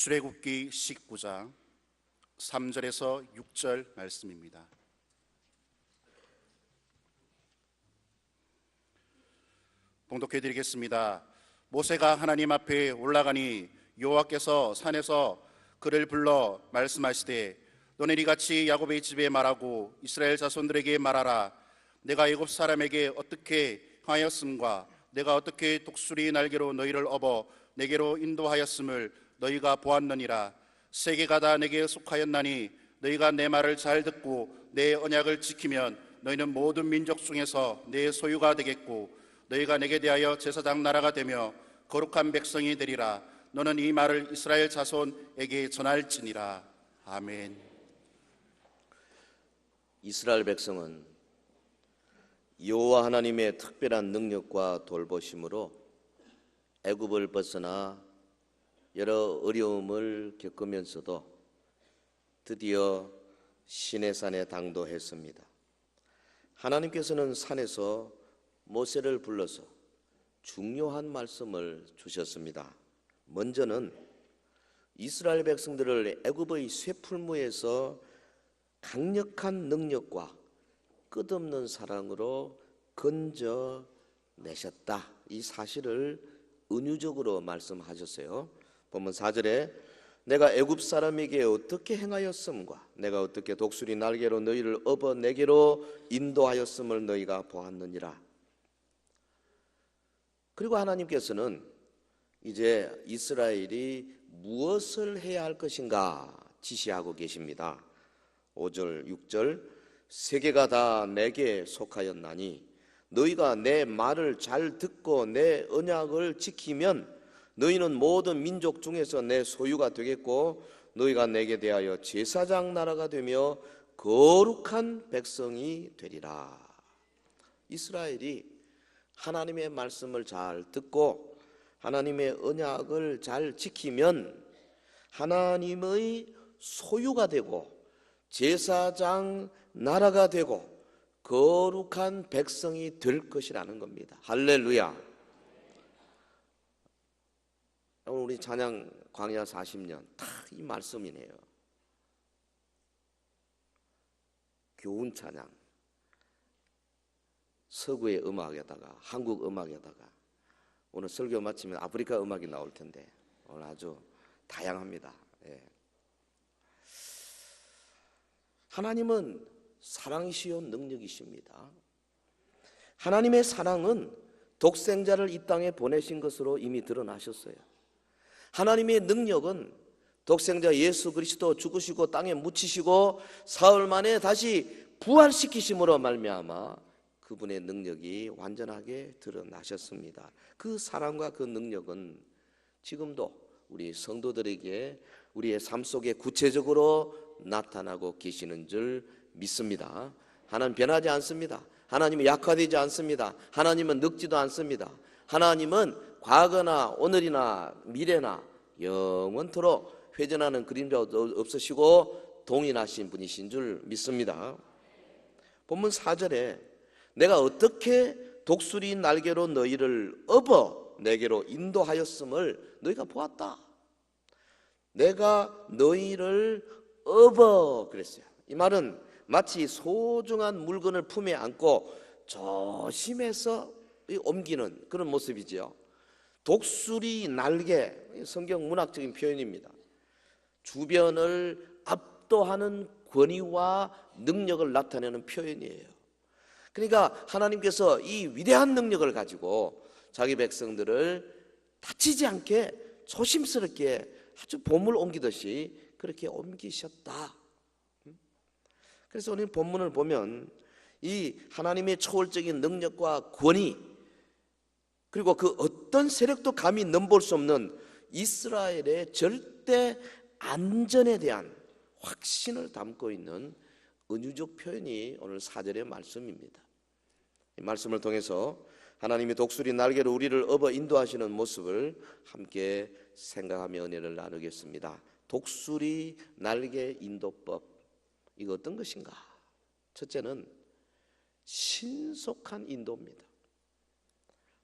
출애굽기 19장 3절에서 6절 말씀입니다. 봉독해 드리겠습니다. 모세가 하나님 앞에 올라가니 여호와께서 산에서 그를 불러 말씀하시되 너는 이같이 야곱의 집에 말하고 이스라엘 자손들에게 말하라. 내가 애굽 사람에게 어떻게 하였음과 내가 어떻게 독수리 날개로 너희를 업어 내게로 인도하였음을 너희가 보았느니라. 세계가 다 내게 속하였나니 너희가 내 말을 잘 듣고 내 언약을 지키면 너희는 모든 민족 중에서 내 소유가 되겠고 너희가 내게 대하여 제사장 나라가 되며 거룩한 백성이 되리라. 너는 이 말을 이스라엘 자손에게 전할지니라. 아멘. 이스라엘 백성은 여호와 하나님의 특별한 능력과 돌보심으로 애굽을 벗어나 여러 어려움을 겪으면서도 드디어 시내산에 당도했습니다. 하나님께서는 산에서 모세를 불러서 중요한 말씀을 주셨습니다. 먼저는 이스라엘 백성들을 애굽의 쇠풀무에서 강력한 능력과 끝없는 사랑으로 건져내셨다. 이 사실을 은유적으로 말씀하셨어요. 본문 4절에 내가 애굽 사람에게 어떻게 행하였음과 내가 어떻게 독수리 날개로 너희를 업어 내게로 인도하였음을 너희가 보았느니라. 그리고 하나님께서는 이제 이스라엘이 무엇을 해야 할 것인가 지시하고 계십니다. 5절 6절 세계가 다 내게 속하였나니 너희가 내 말을 잘 듣고 내 언약을 지키면 너희는 모든 민족 중에서 내 소유가 되겠고 너희가 내게 대하여 제사장 나라가 되며 거룩한 백성이 되리라. 이스라엘이 하나님의 말씀을 잘 듣고 하나님의 언약을 잘 지키면 하나님의 소유가 되고 제사장 나라가 되고 거룩한 백성이 될 것이라는 겁니다. 할렐루야. 오늘 우리 찬양 광야 40년 다 이 말씀이네요. 교훈 찬양, 서구의 음악에다가 한국 음악에다가 오늘 설교 마치면 아프리카 음악이 나올 텐데 오늘 아주 다양합니다. 예. 하나님은 사랑이시요 능력이십니다. 하나님의 사랑은 독생자를 이 땅에 보내신 것으로 이미 드러나셨어요. 하나님의 능력은 독생자 예수 그리스도 죽으시고 땅에 묻히시고 사흘 만에 다시 부활시키심으로 말미암아 그분의 능력이 완전하게 드러나셨습니다. 그 사랑과 그 능력은 지금도 우리 성도들에게 우리의 삶 속에 구체적으로 나타나고 계시는 줄 믿습니다. 하나님 변하지 않습니다. 하나님은 약화되지 않습니다. 하나님은 늙지도 않습니다. 하나님은 과거나 오늘이나 미래나 영원토록 회전하는 그림자도 없으시고 동일하신 분이신 줄 믿습니다. 본문 4절에 내가 어떻게 독수리 날개로 너희를 업어 내게로 인도하였음을 너희가 보았다. 내가 너희를 업어 그랬어요. 이 말은 마치 소중한 물건을 품에 안고 조심해서 옮기는 그런 모습이지요. 독수리 날개, 성경 문학적인 표현입니다. 주변을 압도하는 권위와 능력을 나타내는 표현이에요. 그러니까 하나님께서 이 위대한 능력을 가지고 자기 백성들을 다치지 않게 조심스럽게 아주 보물 옮기듯이 그렇게 옮기셨다. 그래서 오늘 본문을 보면 이 하나님의 초월적인 능력과 권위 그리고 그 어떤 세력도 감히 넘볼 수 없는 이스라엘의 절대 안전에 대한 확신을 담고 있는 은유적 표현이 오늘 4절의 말씀입니다. 이 말씀을 통해서 하나님이 독수리 날개로 우리를 업어 인도하시는 모습을 함께 생각하며 은혜를 나누겠습니다. 독수리 날개 인도법, 이거 어떤 것인가? 첫째는 신속한 인도입니다.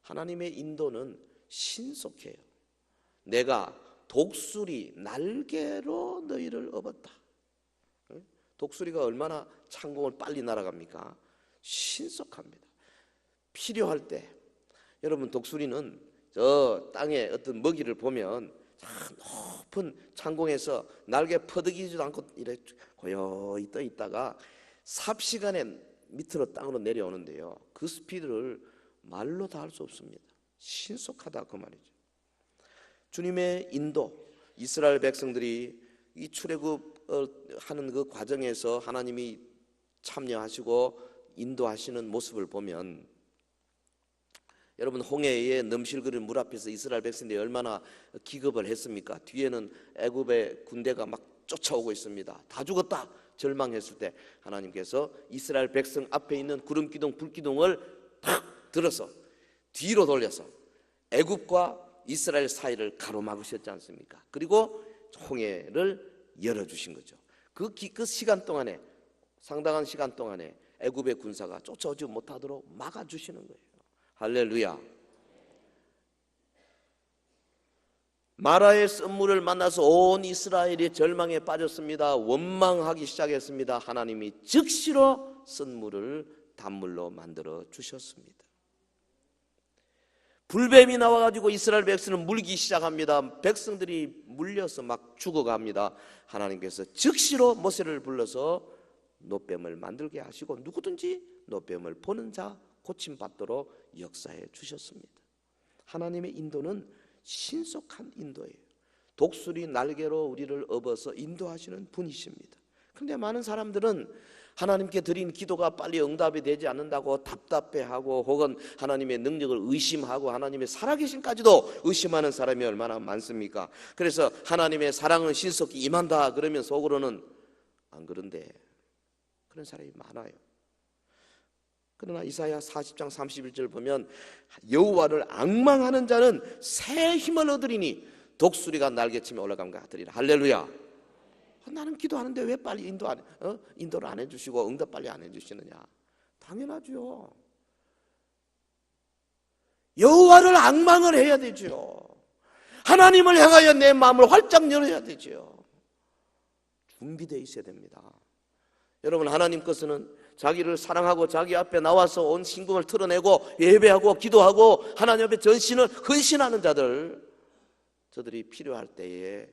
하나님의 인도는 신속해요. 내가 독수리 날개로 너희를 업었다. 독수리가 얼마나 창공을 빨리 날아갑니까? 신속합니다. 필요할 때 여러분, 독수리는 저 땅에 어떤 먹이를 보면 높은 창공에서 날개 퍼득이지도 않고 이렇게 고요히 떠 있다가 삽시간에 밑으로 땅으로 내려오는데요, 그 스피드를 말로 다 할 수 없습니다. 신속하다 그 말이죠. 주님의 인도, 이스라엘 백성들이 이 출애굽하는 그 과정에서 하나님이 참여하시고 인도하시는 모습을 보면, 여러분, 홍해에 넘실거리는 물 앞에서 이스라엘 백성들이 얼마나 기겁을 했습니까? 뒤에는 애굽의 군대가 막 쫓아오고 있습니다. 다 죽었다 절망했을 때 하나님께서 이스라엘 백성 앞에 있는 구름기둥 불기둥을 탁 들어서 뒤로 돌려서 애굽과 이스라엘 사이를 가로막으셨지 않습니까? 그리고 홍해를 열어주신 거죠. 그 시간 동안에, 상당한 시간 동안에 애굽의 군사가 쫓아오지 못하도록 막아주시는 거예요. 할렐루야. 마라의 썬물을 만나서 온 이스라엘이 절망에 빠졌습니다. 원망하기 시작했습니다. 하나님이 즉시로 썬물을 단물로 만들어 주셨습니다. 불뱀이 나와가지고 이스라엘 백성을 물기 시작합니다. 백성들이 물려서 막 죽어갑니다. 하나님께서 즉시로 모세를 불러서 노뱀을 만들게 하시고 누구든지 노뱀을 보는 자 고침받도록 역사해 주셨습니다. 하나님의 인도는 신속한 인도예요. 독수리 날개로 우리를 업어서 인도하시는 분이십니다. 그런데 많은 사람들은 하나님께 드린 기도가 빨리 응답이 되지 않는다고 답답해하고, 혹은 하나님의 능력을 의심하고 하나님의 살아계심까지도 의심하는 사람이 얼마나 많습니까? 그래서 하나님의 사랑은 신속히 임한다 그러면 속으로는 안 그런데, 그런 사람이 많아요. 그러나 이사야 40장 31절 보면 여호와를 앙망하는 자는 새 힘을 얻으리니 독수리가 날개치며 올라감과 같으리라. 할렐루야. 나는 기도하는데 왜 빨리 인도를 안 해주시고 응답 빨리 안 해주시느냐? 당연하죠. 여호와를 앙망을 해야 되죠. 하나님을 향하여 내 마음을 활짝 열어야 되죠. 준비되어 있어야 됩니다. 여러분, 하나님 것은 자기를 사랑하고 자기 앞에 나와서 온 신금을 털어내고 예배하고 기도하고 하나님 앞에 전신을 헌신하는 자들, 저들이 필요할 때에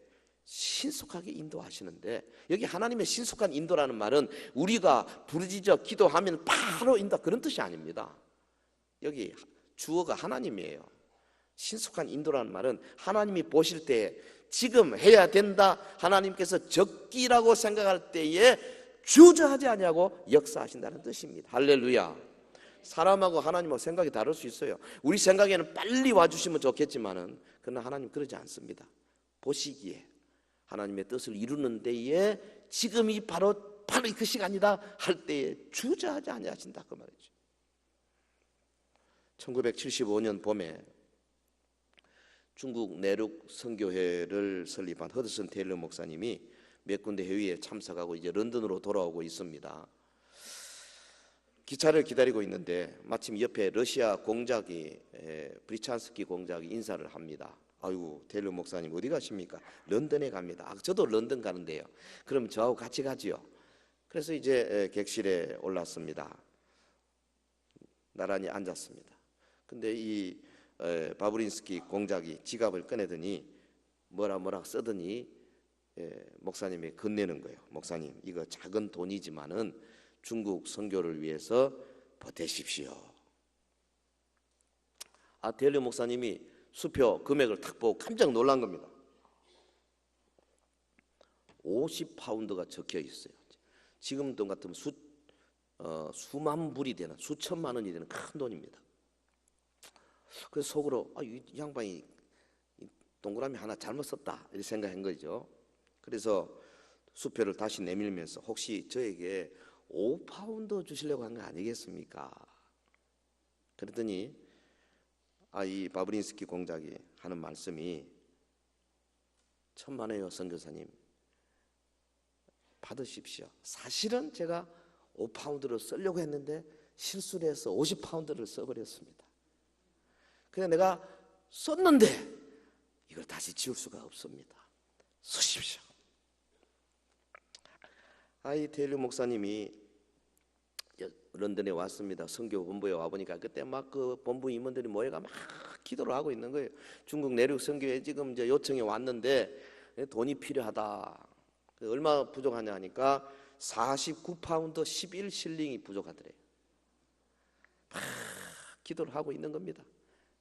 신속하게 인도하시는데, 여기 하나님의 신속한 인도라는 말은 우리가 부르짖어 기도하면 바로 인도, 그런 뜻이 아닙니다. 여기 주어가 하나님이에요. 신속한 인도라는 말은 하나님이 보실 때에 지금 해야 된다, 하나님께서 적기라고 생각할 때에 주저하지 아니하고 역사하신다는 뜻입니다. 할렐루야. 사람하고 하나님하고 생각이 다를 수 있어요. 우리 생각에는 빨리 와주시면 좋겠지만은, 그러나 하나님 그러지 않습니다. 보시기에 하나님의 뜻을 이루는 데에 지금이 바로 그 시간이다 할 때에 주저하지 아니하신다 그 말이죠. 1975년 봄에 중국 내륙 선교회를 설립한 허드슨 테일러 목사님이 몇 군데 회의에 참석하고 이제 런던으로 돌아오고 있습니다. 기차를 기다리고 있는데 마침 옆에 러시아 공작이, 브리찬스키 공작이 인사를 합니다. 아이고, 테일러 목사님 어디 가십니까? 런던에 갑니다. 저도 런던 가는데요. 그럼 저하고 같이 가지요. 그래서 이제 객실에 올랐습니다. 나란히 앉았습니다. 근데 이 바브린스키 공작이 지갑을 꺼내더니 뭐라 쓰더니 목사님이 건네는 거예요. 목사님, 이거 작은 돈이지만은 중국 선교를 위해서 보태십시오. 테일러 목사님이 수표 금액을 탁 보고 깜짝 놀란 겁니다. 50파운드가 적혀 있어요. 지금 돈 같으면 수만 불이 되는, 수천만 원이 되는 큰 돈입니다. 그래서 속으로 이 양반이 동그라미 하나 잘못 썼다 이렇게 생각한 거죠. 그래서 수표를 다시 내밀면서 혹시 저에게 5파운드 주시려고 한 거 아니겠습니까? 그랬더니 이 바브린스키 공작이 하는 말씀이, 천만에요 선교사님, 받으십시오. 사실은 제가 5파운드를 쓰려고 했는데 실수를 해서 50파운드를 써버렸습니다. 그래서 내가 썼는데 이걸 다시 지울 수가 없습니다. 쓰십시오. 이 데일리 목사님이 런던에 왔습니다. 선교 본부에 와 보니까 그때 막 그 본부 임원들이 모여가 막 기도를 하고 있는 거예요. 중국 내륙 선교에 지금 이제 요청이 왔는데 돈이 필요하다. 얼마 부족하냐 하니까 49파운드 11실링이 부족하더래요. 막 기도를 하고 있는 겁니다.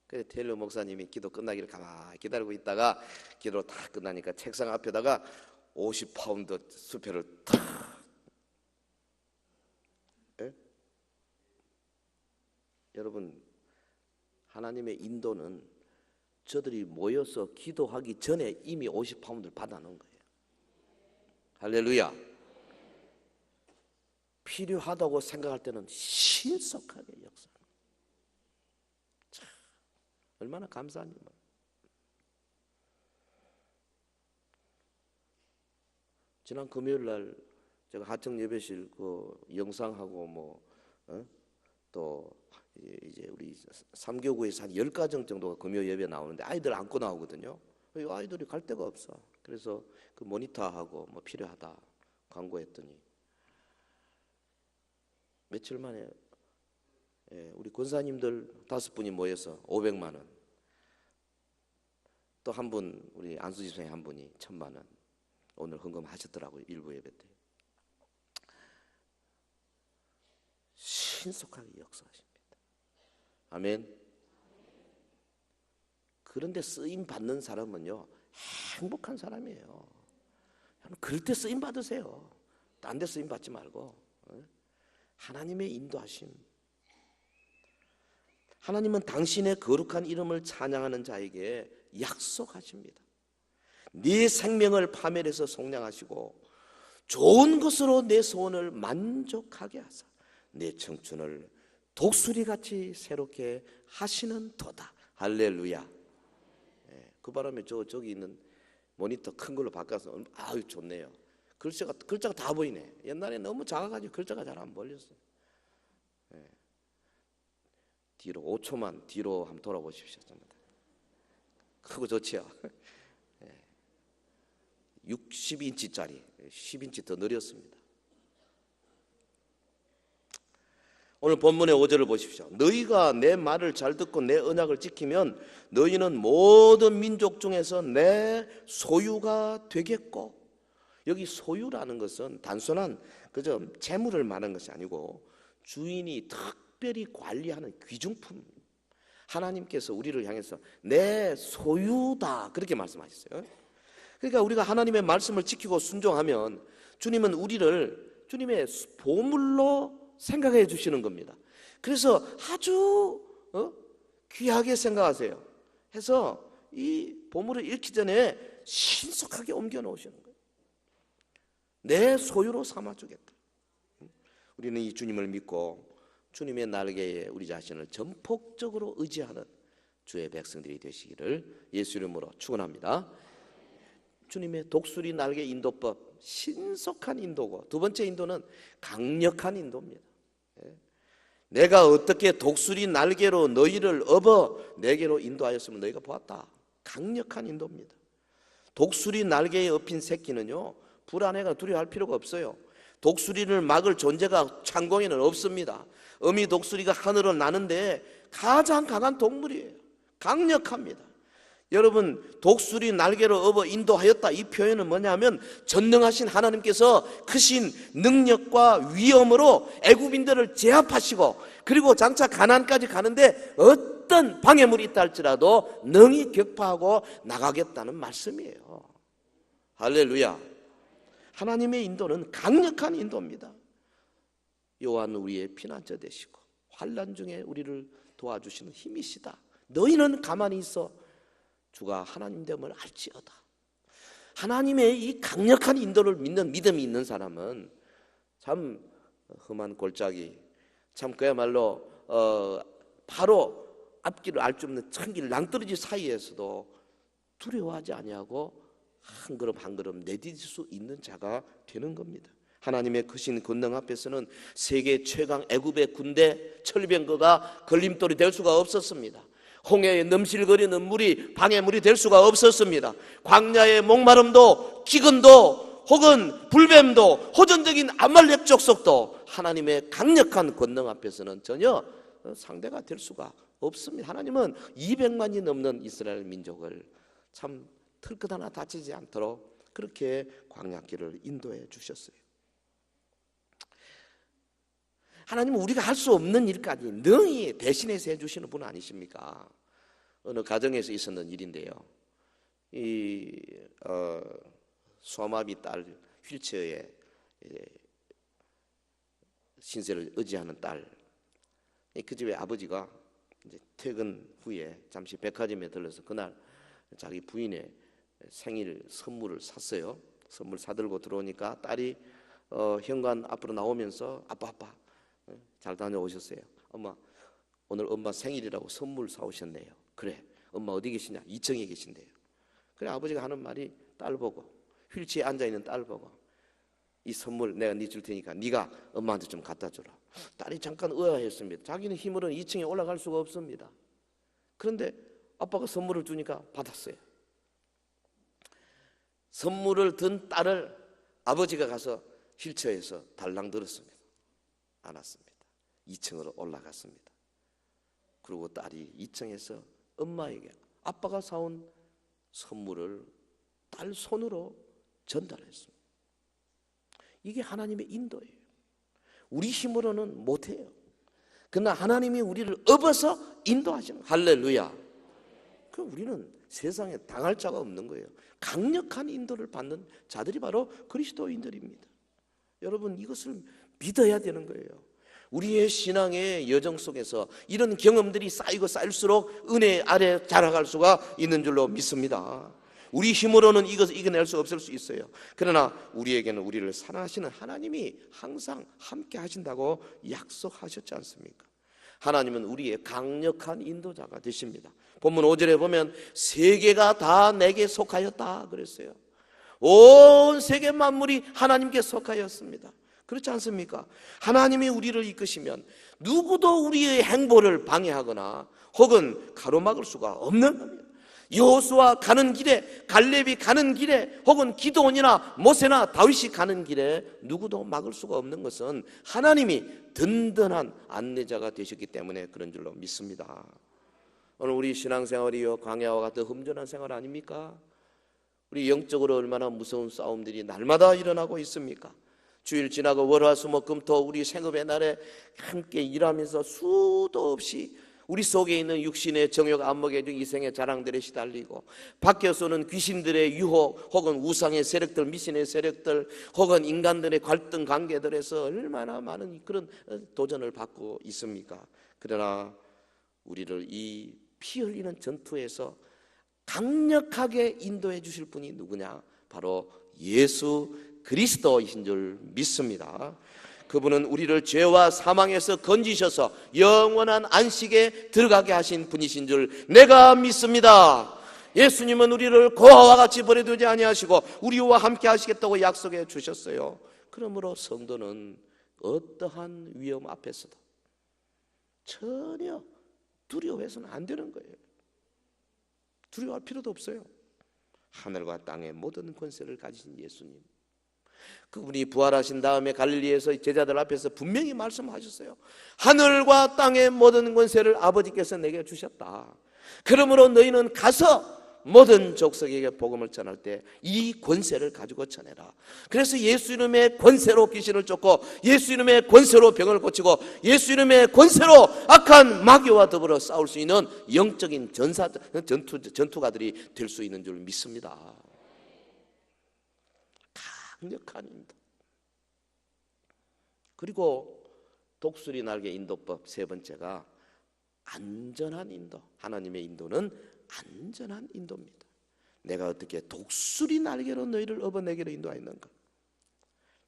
그래서 데일리 목사님이 기도 끝나기를 가만히 기다리고 있다가 기도 다 끝나니까 책상 앞에다가 50파운드 수표를 탁. 여러분, 하나님의 인도는 저들이 모여서 기도하기 전에 이미 50파운드를 받아놓은 거예요. 할렐루야. 필요하다고 생각할 때는 신속하게 역사하는 거예요. 참, 얼마나 감사한 일. 지난 금요일 날 제가 하청 예배실 그 영상하고 또 이제 우리 3교구에서 한 10가정 정도가 금요 예배 나오는데 아이들 안고 나오거든요. 아이들이 갈 데가 없어. 그래서 그 모니터하고 필요하다 광고했더니 며칠 만에 우리 권사님들 5분이 모여서 500만 원, 또 한 분 우리 안수 집사님 한 분이 1000만 원 오늘 헌금하셨더라고요. 일부 예배 때. 신속하게 역사하십니다. 아멘. 그런데 쓰임 받는 사람은요 행복한 사람이에요. 그럴 때 쓰임 받으세요. 딴 데 쓰임 받지 말고. 하나님의 인도하심. 하나님은 당신의 거룩한 이름을 찬양하는 자에게 약속하십니다. 네 생명을 파멸해서 속량하시고 좋은 것으로 내 소원을 만족하게 하사 내 청춘을 독수리같이 새롭게 하시는 도다. 할렐루야. 그 바람에 저기 있는 모니터 큰 걸로 바꿔서 아유 좋네요. 글자가 다 보이네. 옛날에 너무 작아가지고 글자가 잘 안 보였어요. 뒤로 5초만 뒤로 한번 돌아보십시오. 크고 좋지요. 60인치짜리 10인치 더 느렸습니다. 오늘 본문의 5절을 보십시오. 너희가 내 말을 잘 듣고 내 언약을 지키면 너희는 모든 민족 중에서 내 소유가 되겠고, 여기 소유라는 것은 단순한 그저 재물을 말하는 것이 아니고 주인이 특별히 관리하는 귀중품, 하나님께서 우리를 향해서 내 소유다 그렇게 말씀하셨어요. 그러니까 우리가 하나님의 말씀을 지키고 순종하면 주님은 우리를 주님의 보물로 생각해 주시는 겁니다. 그래서 아주 귀하게 생각하세요. 해서 이 보물을 잃기 전에 신속하게 옮겨 놓으시는 거예요. 내 소유로 삼아주겠다. 우리는 이 주님을 믿고 주님의 날개에 우리 자신을 전폭적으로 의지하는 주의 백성들이 되시기를 예수 이름으로 축원합니다. 주님의 독수리 날개 인도법, 신속한 인도고, 두 번째 인도는 강력한 인도입니다. 내가 어떻게 독수리 날개로 너희를 업어 내게로 인도하였으면 너희가 보았다. 강력한 인도입니다. 독수리 날개에 업힌 새끼는요 불안해가 두려워할 필요가 없어요. 독수리를 막을 존재가 창공에는 없습니다. 어미 독수리가 하늘을 나는데 가장 강한 동물이에요. 강력합니다. 여러분, 독수리 날개로 업어 인도하였다, 이 표현은 뭐냐면 전능하신 하나님께서 크신 능력과 위엄으로 애굽인들을 제압하시고, 그리고 장차 가나안까지 가는데 어떤 방해물이 있다 할지라도 능히 격파하고 나가겠다는 말씀이에요. 할렐루야. 하나님의 인도는 강력한 인도입니다. 여호와는 우리의 피난처 되시고 환난 중에 우리를 도와주시는 힘이시다. 너희는 가만히 있어 주가 하나님 됨을 알지어다. 하나님의 이 강력한 인도를 믿는 믿음이 있는 사람은 참 험한 골짜기, 참 그야말로 바로 앞길을 알 수 없는 천길 낭떠러지 사이에서도 두려워하지 아니하고 한 걸음 한 걸음 내디딜 수 있는 자가 되는 겁니다. 하나님의 크신 권능 앞에서는 세계 최강 애굽의 군대 철병거가 걸림돌이 될 수가 없었습니다. 홍해에 넘실거리는 물이 방해물이 될 수가 없었습니다. 광야의 목마름도 기근도 혹은 불뱀도 호전적인 아말렉 족속도 하나님의 강력한 권능 앞에서는 전혀 상대가 될 수가 없습니다. 하나님은 200만이 넘는 이스라엘 민족을 참 털끝 하나 다치지 않도록 그렇게 광야길을 인도해 주셨어요. 하나님은 우리가 할 수 없는 일까지 능히 대신해서 해주시는 분 아니십니까? 어느 가정에서 있었는 일인데요. 소아마비 딸 휠체어에 신세를 의지하는 딸, 그 집에 아버지가 이제 퇴근 후에 잠시 백화점에 들러서 그날 자기 부인의 생일 선물을 샀어요. 선물 사들고 들어오니까 딸이 현관 앞으로 나오면서 아빠 잘 다녀오셨어요. 엄마 오늘 엄마 생일이라고 선물 사오셨네요. 그래 엄마 어디 계시냐? 2층에 계신대요. 그래 아버지가 하는 말이 딸 보고 휠체어에 앉아있는 딸 보고 이 선물 내가 네 줄 테니까 네가 엄마한테 좀 갖다 주라. 딸이 잠깐 의아했습니다. 자기는 힘으로는 2층에 올라갈 수가 없습니다. 그런데 아빠가 선물을 주니까 받았어요. 선물을 든 딸을 아버지가 가서 휠체어에서 달랑 들었습니다. 안았습니다. 2층으로 올라갔습니다. 그리고 딸이 2층에서 엄마에게 아빠가 사온 선물을 딸 손으로 전달했습니다. 이게 하나님의 인도예요. 우리 힘으로는 못해요. 그러나 하나님이 우리를 업어서 인도하시는, 할렐루야. 그럼 우리는 세상에 당할 자가 없는 거예요. 강력한 인도를 받는 자들이 바로 그리스도인들입니다. 여러분 이것을 믿어야 되는 거예요. 우리의 신앙의 여정 속에서 이런 경험들이 쌓이고 쌓일수록 은혜 아래 자라갈 수가 있는 줄로 믿습니다. 우리 힘으로는 이것을 이겨낼 수 없을 수 있어요. 그러나 우리에게는 우리를 사랑하시는 하나님이 항상 함께 하신다고 약속하셨지 않습니까? 하나님은 우리의 강력한 인도자가 되십니다. 본문 5절에 보면 세계가 다 내게 속하였다 그랬어요. 온 세계 만물이 하나님께 속하였습니다. 그렇지 않습니까? 하나님이 우리를 이끄시면 누구도 우리의 행보를 방해하거나 혹은 가로막을 수가 없는 겁니다. 여호수아 가는 길에, 갈렙이 가는 길에, 혹은 기드온이나 모세나 다윗이 가는 길에 누구도 막을 수가 없는 것은 하나님이 든든한 안내자가 되셨기 때문에 그런 줄로 믿습니다. 오늘 우리 신앙생활이요 광야와 같은 험준한 생활 아닙니까? 우리 영적으로 얼마나 무서운 싸움들이 날마다 일어나고 있습니까? 주일 지나고 월화수목금토 우리 생업의 날에 함께 일하면서 수도 없이 우리 속에 있는 육신의 정욕, 안목의 이생의 자랑들에 시달리고 밖에서는 귀신들의 유혹 혹은 우상의 세력들, 미신의 세력들 혹은 인간들의 갈등 관계들에서 얼마나 많은 그런 도전을 받고 있습니까? 그러나 우리를 이 피 흘리는 전투에서 강력하게 인도해 주실 분이 누구냐? 바로 예수 그리스도이신 줄 믿습니다. 그분은 우리를 죄와 사망에서 건지셔서 영원한 안식에 들어가게 하신 분이신 줄 내가 믿습니다. 예수님은 우리를 고아와 같이 버려두지 아니하시고 우리와 함께 하시겠다고 약속해 주셨어요. 그러므로 성도는 어떠한 위험 앞에서도 전혀 두려워해서는 안 되는 거예요. 두려워할 필요도 없어요. 하늘과 땅의 모든 권세를 가지신 예수님, 그분이 부활하신 다음에 갈릴리에서 제자들 앞에서 분명히 말씀하셨어요. 하늘과 땅의 모든 권세를 아버지께서 내게 주셨다. 그러므로 너희는 가서 모든 족속에게 복음을 전할 때 이 권세를 가지고 전해라. 그래서 예수 이름의 권세로 귀신을 쫓고 예수 이름의 권세로 병을 고치고 예수 이름의 권세로 악한 마귀와 더불어 싸울 수 있는 영적인 전투가들이 될 수 있는 줄 믿습니다. 강력한 인도. 그리고 독수리 날개 인도법 세 번째가 안전한 인도. 하나님의 인도는 안전한 인도입니다. 내가 어떻게 독수리 날개로 너희를 업어내기로 인도하였는가?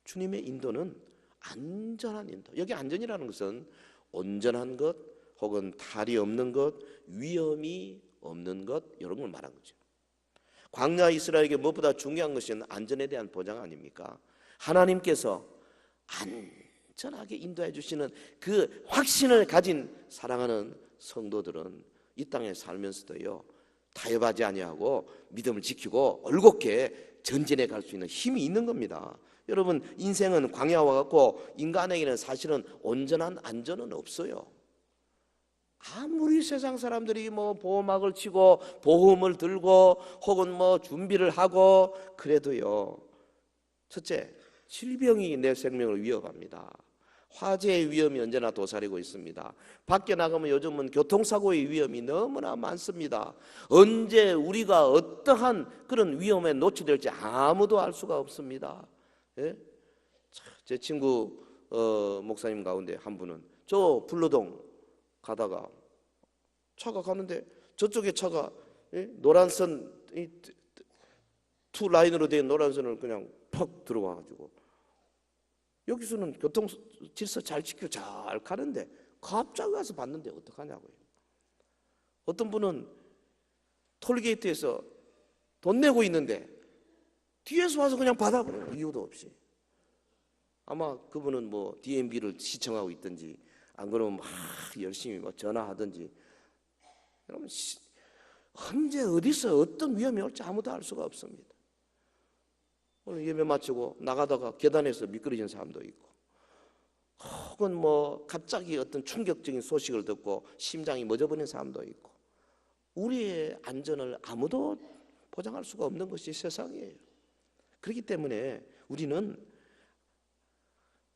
주님의 인도는 안전한 인도. 여기 안전이라는 것은 온전한 것 혹은 탈이 없는 것, 위험이 없는 것 이런 걸 말한 거죠. 광야 이스라엘에게 무엇보다 중요한 것은 안전에 대한 보장 아닙니까? 하나님께서 안전하게 인도해 주시는 그 확신을 가진 사랑하는 성도들은 이 땅에 살면서도요 타협하지 아니하고 믿음을 지키고 올곧게 전진해 갈 수 있는 힘이 있는 겁니다. 여러분, 인생은 광야와 같고 인간에게는 사실은 온전한 안전은 없어요. 아무리 세상 사람들이 뭐 보호막을 치고 보험을 들고 혹은 뭐 준비를 하고 그래도요, 첫째, 질병이 내 생명을 위협합니다. 화재의 위험이 언제나 도사리고 있습니다. 밖에 나가면 요즘은 교통사고의 위험이 너무나 많습니다. 언제 우리가 어떠한 그런 위험에 노출될지 아무도 알 수가 없습니다. 예? 제 친구 목사님 가운데 한 분은 저 불로동 가다가 차가 가는데 저쪽에 차가 노란선 투 라인으로 된 노란선을 그냥 퍽 들어와가지고 여기서는 교통 질서 잘 지키고 잘 가는데 갑자기 와서 봤는데 어떡하냐고요. 어떤 분은 톨게이트에서 돈 내고 있는데 뒤에서 와서 그냥 받아버려요. 이유도 없이. 아마 그분은 뭐 DMB를 시청하고 있든지 안 그러면 막 열심히 뭐 전화하든지. 여러분, 언제 어디서 어떤 위험이 올지 아무도 알 수가 없습니다. 오늘 예배 마치고 나가다가 계단에서 미끄러진 사람도 있고, 혹은 뭐 갑자기 어떤 충격적인 소식을 듣고 심장이 멎어버린 사람도 있고, 우리의 안전을 아무도 보장할 수가 없는 것이 세상이에요. 그렇기 때문에 우리는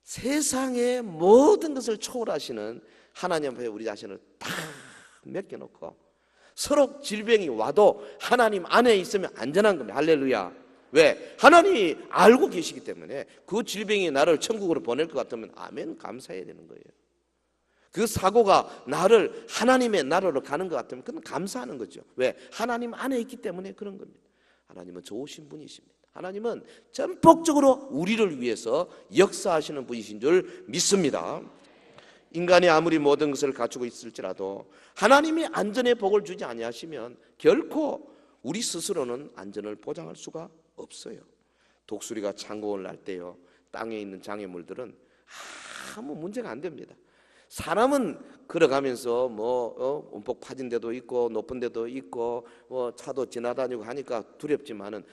세상의 모든 것을 초월하시는 하나님 앞에 우리 자신을 다 맡겨놓고 서로 질병이 와도 하나님 안에 있으면 안전한 겁니다. 할렐루야. 왜? 하나님이 알고 계시기 때문에 그 질병이 나를 천국으로 보낼 것 같으면 아멘 감사해야 되는 거예요. 그 사고가 나를 하나님의 나라로 가는 것 같으면 그건 감사하는 거죠. 왜? 하나님 안에 있기 때문에 그런 겁니다. 하나님은 좋으신 분이십니다. 하나님은 전폭적으로 우리를 위해서 역사하시는 분이신 줄 믿습니다. 인간이 아무리 모든 것을 갖추고 있을지라도 하나님이 안전의 복을 주지 아니하시면 결코 우리 스스로는 안전을 보장할 수가 없어요. 독수리가 창공을 날 때요, 땅에 있는 장애물들은 아무 문제가 안 됩니다. 사람은 걸어가면서 움푹 파진 데도 있고 높은 데도 있고 차도 지나다니고 하니까 두렵지만은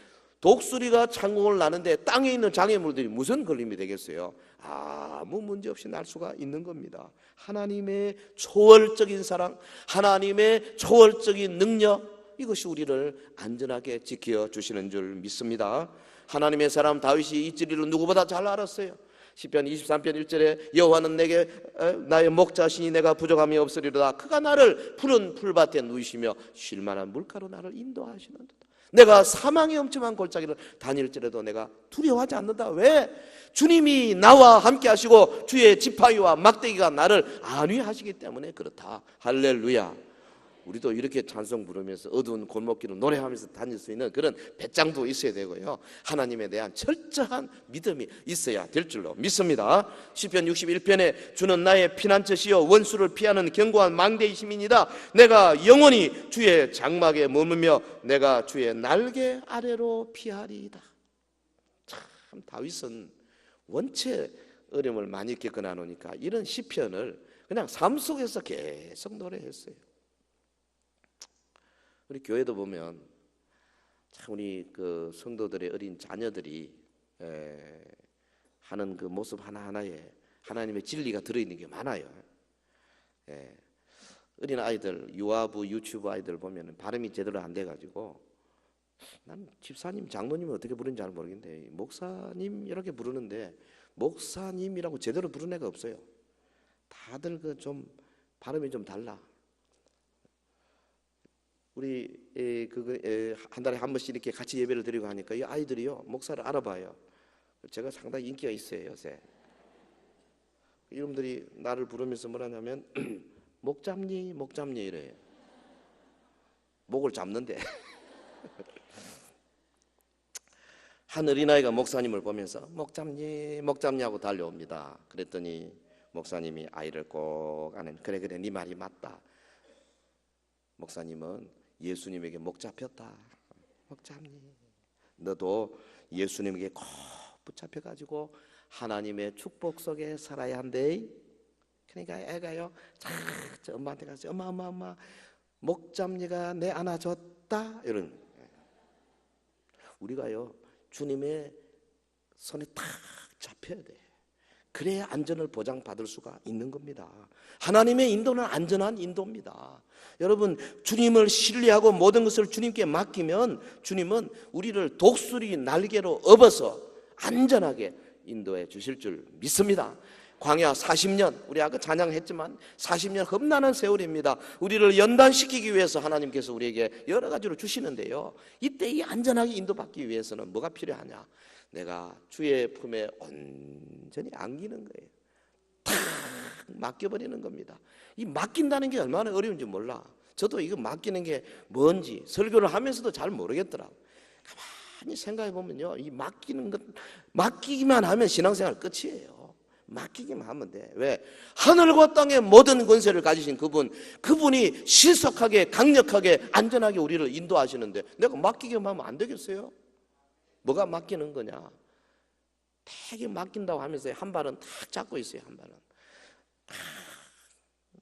독수리가 창공을 나는데 땅에 있는 장애물들이 무슨 걸림이 되겠어요? 아무 문제 없이 날 수가 있는 겁니다. 하나님의 초월적인 사랑, 하나님의 초월적인 능력, 이것이 우리를 안전하게 지켜주시는 줄 믿습니다. 하나님의 사람 다윗이 이 진리를 누구보다 잘 알았어요. 시편 23편 1절에 여호와는 내게 나의 목자시니 내가 부족함이 없으리로다. 그가 나를 푸른 풀밭에 누이시며 쉴만한 물가로 나를 인도하시는도다. 내가 사망의 엄청난 골짜기를 다닐지라도 내가 두려워하지 않는다. 왜? 주님이 나와 함께 하시고 주의 지팡이와 막대기가 나를 안위하시기 때문에 그렇다. 할렐루야. 우리도 이렇게 찬송 부르면서 어두운 골목길을 노래하면서 다닐 수 있는 그런 배짱도 있어야 되고요, 하나님에 대한 철저한 믿음이 있어야 될 줄로 믿습니다. 시편 61편에 주는 나의 피난처시요 원수를 피하는 견고한 망대이심이니이다. 내가 영원히 주의 장막에 머물며 내가 주의 날개 아래로 피하리이다. 참 다윗은 원체 어려움을 많이 겪어나 놓으니까 이런 시편을 그냥 삶 속에서 계속 노래했어요. 우리 교회도 보면 참 우리 그 성도들의 어린 자녀들이 하는 그 모습 하나하나에 하나님의 진리가 들어있는 게 많아요. 어린 아이들, 유아부, 유치부 아이들 보면 발음이 제대로 안 돼가지고 난 집사님, 장로님을 어떻게 부르는지 잘 모르겠는데 목사님 이렇게 부르는데 목사님이라고 제대로 부르는 애가 없어요. 다들 그 좀 발음이 좀 달라. 우리 한 달에 한 번씩 이렇게 같이 예배를 드리고 하니까 이 아이들이요 목사를 알아봐요. 제가 상당히 인기가 있어요 요새. 이놈들이 나를 부르면서 뭐라냐면 목 잡니 이래요. 목을 잡는데 한 어린아이가 목사님을 보면서 목 잡니 하고 달려옵니다. 그랬더니 목사님이 아이를 꼭 안에 그래 네 말이 맞다. 목사님은 예수님에게 목 잡혔다. 목 잡니? 너도 예수님에게 꼭 붙잡혀가지고 하나님의 축복 속에 살아야 한대. 그러니까 애가요, 자 엄마한테 가서 엄마 목잡니가 내 안아줬다. 이런. 우리가요 주님의 손에 탁 잡혀야 돼. 그래야 안전을 보장받을 수가 있는 겁니다. 하나님의 인도는 안전한 인도입니다. 여러분, 주님을 신뢰하고 모든 것을 주님께 맡기면 주님은 우리를 독수리 날개로 업어서 안전하게 인도해 주실 줄 믿습니다. 광야 40년, 우리 아까 찬양했지만 40년 험난한 세월입니다. 우리를 연단시키기 위해서 하나님께서 우리에게 여러 가지로 주시는데요, 이때 이 안전하게 인도받기 위해서는 뭐가 필요하냐? 내가 주의 품에 온전히 안기는 거예요. 탁 맡겨버리는 겁니다. 이 맡긴다는 게 얼마나 어려운지 몰라. 저도 이거 맡기는 게 뭔지 설교를 하면서도 잘 모르겠더라고요. 가만히 생각해 보면요, 이 맡기는 것, 맡기기만 하면 신앙생활 끝이에요. 맡기기만 하면 돼. 왜? 하늘과 땅의 모든 권세를 가지신 그분이 신속하게, 강력하게, 안전하게 우리를 인도하시는데 내가 맡기기만 하면 안 되겠어요? 뭐가 맡기는 거냐? 되게 맡긴다고 하면서 한 발은 탁 잡고 있어요. 한 발은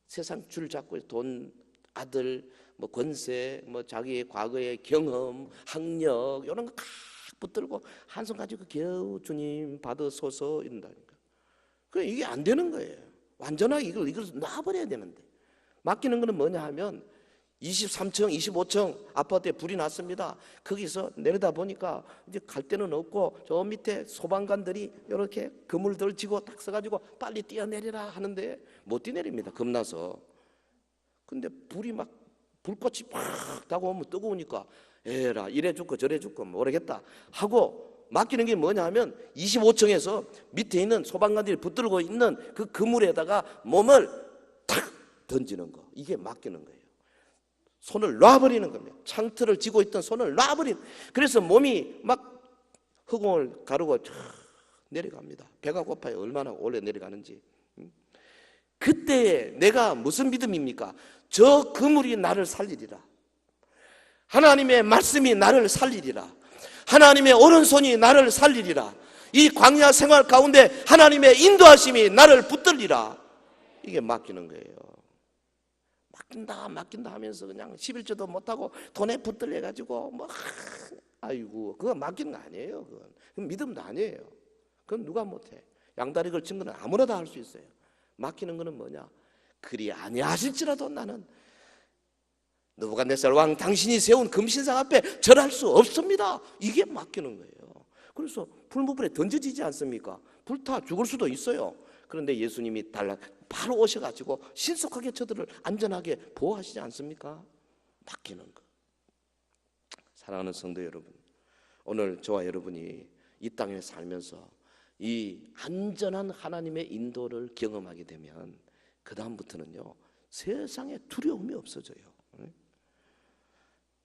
세상 줄 잡고 있어요. 돈, 아들, 뭐 권세, 뭐 자기의 과거의 경험, 학력 이런 거 탁 붙들고 한 손 가지고 겨우 주님 받으소서 이런다니까. 그래, 이게 안 되는 거예요. 완전하게 이걸 놔버려야 되는데, 맡기는 거는 뭐냐 하면 23층, 25층 아파트에 불이 났습니다. 거기서 내려다 보니까 이제 갈 데는 없고 저 밑에 소방관들이 이렇게 그물들 지고 딱 서가지고 빨리 뛰어내리라 하는데 못 뛰어내립니다. 겁나서. 근데 불이 막 불꽃이 팍 다가오면 뜨거우니까 에라 이래 죽고 저래 죽고 모르겠다 하고 맡기는 게 뭐냐 하면 25층에서 밑에 있는 소방관들이 붙들고 있는 그 그물에다가 몸을 탁 던지는 거. 이게 맡기는 거예요. 손을 놔버리는 겁니다. 창틀을 쥐고 있던 손을 놔버리는. 그래서 몸이 막 허공을 가르고 내려갑니다. 배가 고파요. 얼마나 오래 내려가는지. 그때 내가 무슨 믿음입니까? 저 그물이 나를 살리리라. 하나님의 말씀이 나를 살리리라. 하나님의 오른손이 나를 살리리라. 이 광야 생활 가운데 하나님의 인도하심이 나를 붙들리라. 이게 맡기는 거예요. 맡긴다 하면서 그냥 11조도 못하고 돈에 붙들려가지고 뭐 아이고 그거 맡기는 거 아니에요. 그건 믿음도 아니에요. 그건 누가 못해. 양다리 걸친 거는 아무나 다 할 수 있어요. 맡기는 거는 뭐냐? 그리 아니하실지라도 나는 느부갓네살 왕 당신이 세운 금신상 앞에 절할 수 없습니다. 이게 맡기는 거예요. 그래서 불무불에 던져지지 않습니까? 불타 죽을 수도 있어요. 그런데 예수님이 바로 오셔가지고 신속하게 저들을 안전하게 보호하시지 않습니까? 맡기는 거. 사랑하는 성도 여러분, 오늘 저와 여러분이 이 땅에 살면서 이 안전한 하나님의 인도를 경험하게 되면 그 다음부터는요 세상에 두려움이 없어져요.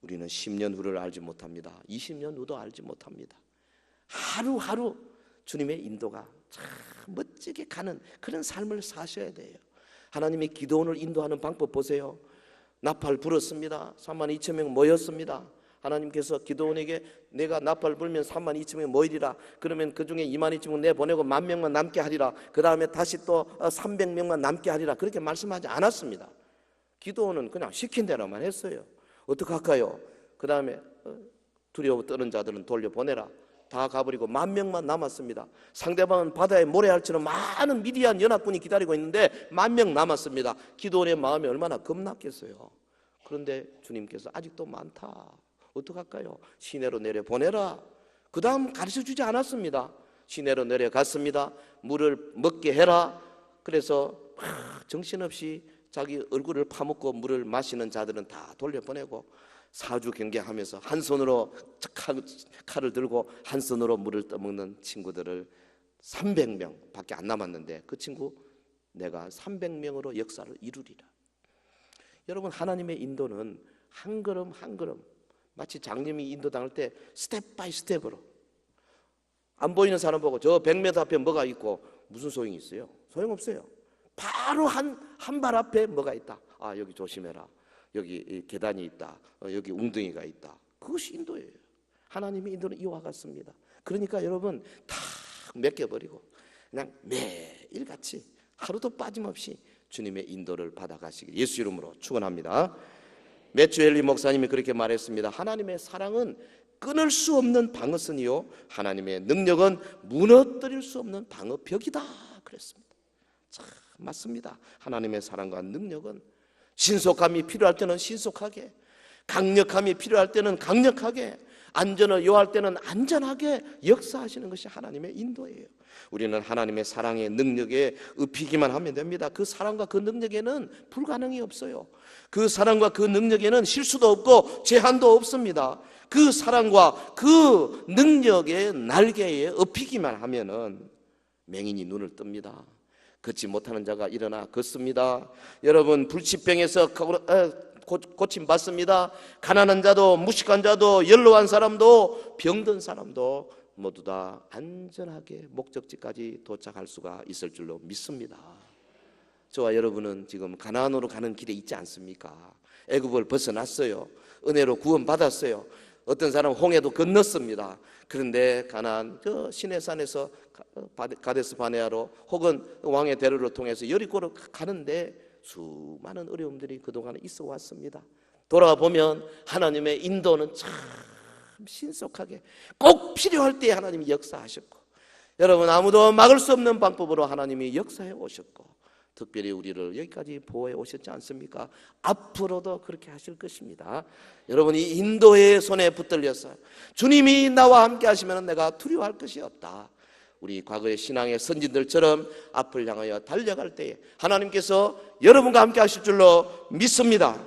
우리는 10년 후를 알지 못합니다. 20년 후도 알지 못합니다. 하루하루 주님의 인도가 참 멋지게 가는 그런 삶을 사셔야 돼요. 하나님이 기도원을 인도하는 방법 보세요. 나팔 불었습니다. 32,000명 모였습니다. 하나님께서 기도원에게 내가 나팔 불면 32,000명 모이리라. 그러면 그 중에 22,000명 내보내고 10,000명만 남게 하리라. 그 다음에 다시 또 300명만 남게 하리라. 그렇게 말씀하지 않았습니다. 기도원은 그냥 시킨 대로만 했어요. 어떡할까요? 그 다음에 두려워 떠는 자들은 돌려보내라. 다 가버리고 10,000명만 남았습니다. 상대방은 바다에 모래알처럼 많은 미디안 연합군이 기다리고 있는데 10,000명 남았습니다. 기도원의 마음이 얼마나 겁났겠어요. 그런데 주님께서 아직도 많다. 어떡할까요? 시내로 내려보내라. 그 다음 가르쳐주지 않았습니다. 시내로 내려갔습니다. 물을 먹게 해라. 그래서 정신없이 자기 얼굴을 파묻고 물을 마시는 자들은 다 돌려보내고 사주 경계하면서 한 손으로 칼을 들고 한 손으로 물을 떠먹는 친구들을 300명 밖에 안 남았는데 그 친구 내가 300명으로 역사를 이루리라. 여러분, 하나님의 인도는 한 걸음 한 걸음, 마치 장님이 인도당할 때 스텝 바이 스텝으로. 안 보이는 사람 보고 저 100m 앞에 뭐가 있고 무슨 소용이 있어요? 소용없어요. 바로 한 발 앞에 뭐가 있다. 아, 여기 조심해라. 여기 계단이 있다. 여기 웅덩이가 있다. 그것이 인도예요. 하나님의 인도는 이와 같습니다. 그러니까 여러분 다 맡겨버리고 그냥 매일같이 하루도 빠짐없이 주님의 인도를 받아가시길 예수 이름으로 축원합니다. 매튜 헨리 목사님이 그렇게 말했습니다. 하나님의 사랑은 끊을 수 없는 방어선이요, 하나님의 능력은 무너뜨릴 수 없는 방어벽이다 그랬습니다. 참 맞습니다. 하나님의 사랑과 능력은 신속함이 필요할 때는 신속하게, 강력함이 필요할 때는 강력하게, 안전을 요할 때는 안전하게 역사하시는 것이 하나님의 인도예요. 우리는 하나님의 사랑의 능력에 읍히기만 하면 됩니다. 그 사랑과 그 능력에는 불가능이 없어요. 그 사랑과 그 능력에는 실수도 없고 제한도 없습니다. 그 사랑과 그 능력의 날개에 읍히기만 하면은 맹인이 눈을 뜹니다. 걷지 못하는 자가 일어나 걷습니다. 여러분, 불치병에서 고침 받습니다. 가난한 자도 무식한 자도 연로한 사람도 병든 사람도 모두 다 안전하게 목적지까지 도착할 수가 있을 줄로 믿습니다. 저와 여러분은 지금 가나안으로 가는 길에 있지 않습니까? 애굽을 벗어났어요. 은혜로 구원받았어요. 어떤 사람은 홍해도 건넜습니다. 그런데 가나안 저 시내산에서 가데스 바네아로 혹은 왕의 대로를 통해서 여리고로 가는데 수많은 어려움들이 그동안 있어 왔습니다. 돌아보면 하나님의 인도는 참 신속하게 꼭 필요할 때 하나님이 역사하셨고, 여러분 아무도 막을 수 없는 방법으로 하나님이 역사해 오셨고, 특별히 우리를 여기까지 보호해 오셨지 않습니까? 앞으로도 그렇게 하실 것입니다. 여러분, 이 인도의 손에 붙들려서 주님이 나와 함께 하시면 내가 두려워할 것이 없다. 우리 과거의 신앙의 선진들처럼 앞을 향하여 달려갈 때에 하나님께서 여러분과 함께 하실 줄로 믿습니다.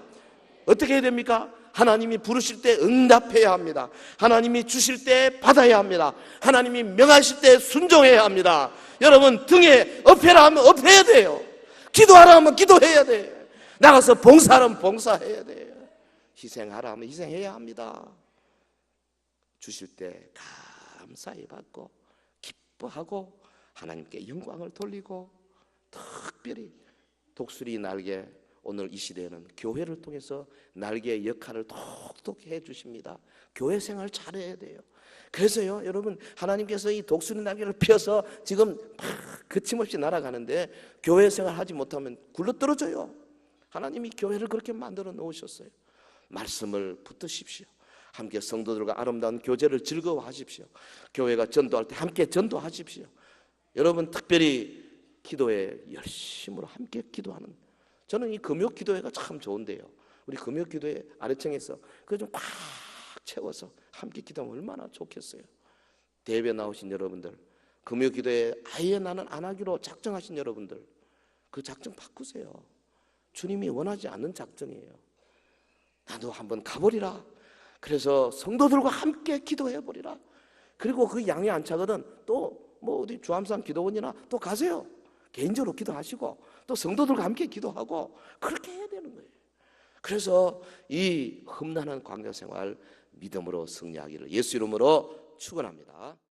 어떻게 해야 됩니까? 하나님이 부르실 때 응답해야 합니다. 하나님이 주실 때 받아야 합니다. 하나님이 명하실 때 순종해야 합니다. 여러분, 등에 업해라 하면 업해야 돼요. 기도하라 하면 기도해야 돼요. 나가서 봉사하면 봉사해야 돼요. 희생하라 하면 희생해야 합니다. 주실 때 감사히 받고 기뻐하고 하나님께 영광을 돌리고, 특별히 독수리 날개, 오늘 이 시대에는 교회를 통해서 날개의 역할을 똑똑히 해주십니다. 교회 생활 잘해야 돼요. 그래서요, 여러분, 하나님께서 이 독수리 날개를 펴서 지금 막 거침없이 날아가는데 교회 생활 하지 못하면 굴러떨어져요. 하나님이 교회를 그렇게 만들어 놓으셨어요. 말씀을 붙드십시오. 함께 성도들과 아름다운 교제를 즐거워하십시오. 교회가 전도할 때 함께 전도하십시오. 여러분, 특별히 기도에 열심으로 함께 기도하는, 저는 이 금요 기도회가 참 좋은데요. 우리 금요 기도회 아래층에서 그거 좀 꽉 채워서 함께 기도하면 얼마나 좋겠어요. 대회 나오신 여러분들, 금요 기도회 아예 나는 안 하기로 작정하신 여러분들, 그 작정 바꾸세요. 주님이 원하지 않는 작정이에요. 나도 한번 가버리라. 그래서 성도들과 함께 기도해버리라. 그리고 그 양이 안 차거든 또 뭐 어디 주암산 기도원이나 또 가세요. 개인적으로 기도하시고 또 성도들과 함께 기도하고 그렇게 해야 되는 거예요. 그래서 이 험난한 광야 생활 믿음으로 승리하기를 예수 이름으로 축원합니다.